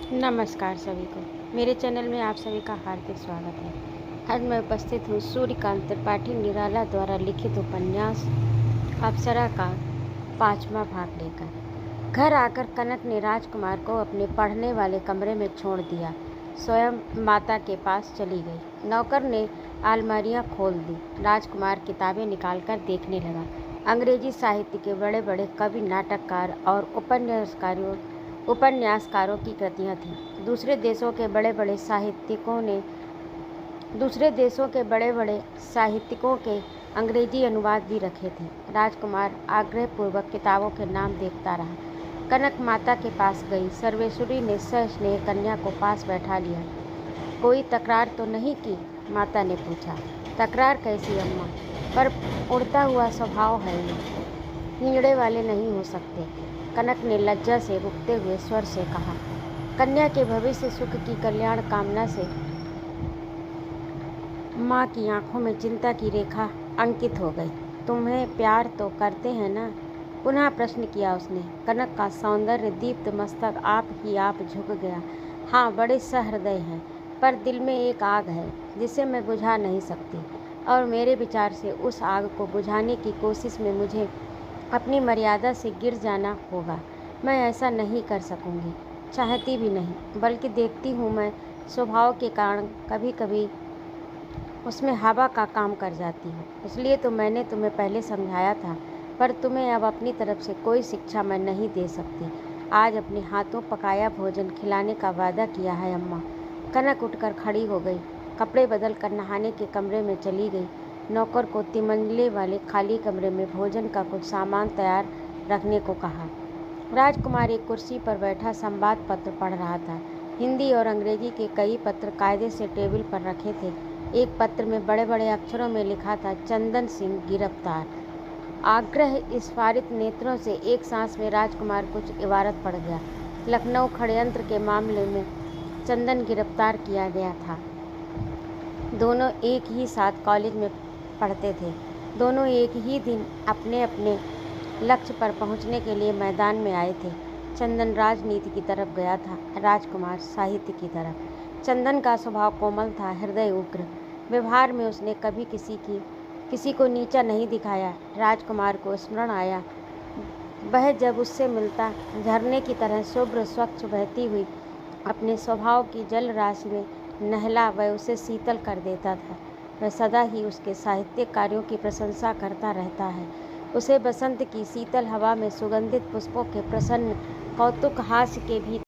नमस्कार सभी को। मेरे चैनल में आप सभी का हार्दिक स्वागत है। आज मैं उपस्थित हूँ सूर्यकांत त्रिपाठी निराला द्वारा लिखित उपन्यास अप्सरा का 5वां भाग लेकर। घर आकर कनक ने राजकुमार को अपने पढ़ने वाले कमरे में छोड़ दिया। स्वयं माता के पास चली गई। नौकर ने अलमारियाँ खोल दी। राजकुमार किताबें निकालकर देखने लगा। अंग्रेजी साहित्य के बड़े बड़े कवि, नाटककार और उपन्यासकारों की कृतियाँ थीं। दूसरे देशों के बड़े बड़े साहित्यिकों के अंग्रेजी अनुवाद भी रखे थे। राजकुमार आग्रहपूर्वक किताबों के नाम देखता रहा। कनक माता के पास गई। सर्वेश्वरी ने सस्नेह कन्या को पास बैठा लिया। कोई तकरार तो नहीं की? माता ने पूछा। तकरार कैसी अम्मा, पर उड़ता हुआ स्वभाव है ये, हिंगड़े वाले नहीं हो सकते। कनक ने लज्जा से रुकते हुए स्वर से कहा। कन्या के भविष्य सुख की कल्याण कामना से माँ की आंखों में चिंता की रेखा अंकित हो गई। तुम्हें प्यार तो करते हैं ना? पुनः प्रश्न किया उसने। कनक का सौंदर्य दीप्त मस्तक आप ही आप झुक गया। हाँ, बड़े सहृदय हैं, पर दिल में एक आग है जिसे मैं बुझा नहीं सकती, और मेरे विचार से उस आग को बुझाने की कोशिश में मुझे अपनी मर्यादा से गिर जाना होगा। मैं ऐसा नहीं कर सकूंगी, चाहती भी नहीं, बल्कि देखती हूँ मैं स्वभाव के कारण कभी कभी उसमें हवा का काम कर जाती हूँ। इसलिए तो मैंने तुम्हें पहले समझाया था, पर तुम्हें अब अपनी तरफ से कोई शिक्षा मैं नहीं दे सकती। आज अपने हाथों पकाया भोजन खिलाने का वादा किया है अम्मा। कनक उठकर खड़ी हो गई। कपड़े बदल कर नहाने के कमरे में चली गई। नौकर को तिमंजले वाले खाली कमरे में भोजन का कुछ सामान तैयार रखने को कहा। राजकुमार एक कुर्सी पर बैठा संवाद पत्र पढ़ रहा था। हिंदी और अंग्रेजी के कई पत्र कायदे से टेबल पर रखे थे। एक पत्र में बड़े बड़े अक्षरों में लिखा था, चंदन सिंह गिरफ्तार। आग्रह स्फारित नेत्रों से एक सांस में राजकुमार कुछ इबारत पड़ गया। लखनऊ षड्यंत्र के मामले में चंदन गिरफ्तार किया गया था। दोनों एक ही साथ कॉलेज में पढ़ते थे। दोनों एक ही दिन अपने अपने लक्ष्य पर पहुंचने के लिए मैदान में आए थे। चंदन राजनीति की तरफ गया था, राजकुमार साहित्य की तरफ। चंदन का स्वभाव कोमल था, हृदय उग्र। व्यवहार में उसने कभी किसी को नीचा नहीं दिखाया। राजकुमार को स्मरण आया, वह जब उससे मिलता, झरने की तरह शुभ्र स्वच्छ बहती हुई अपने स्वभाव की जल राशि में नहला वह उसे शीतल कर देता था। वह सदा ही उसके साहित्यिक कार्यों की प्रशंसा करता रहता है। उसे बसंत की शीतल हवा में सुगंधित पुष्पों के प्रसन्न कौतुक हास्य के भी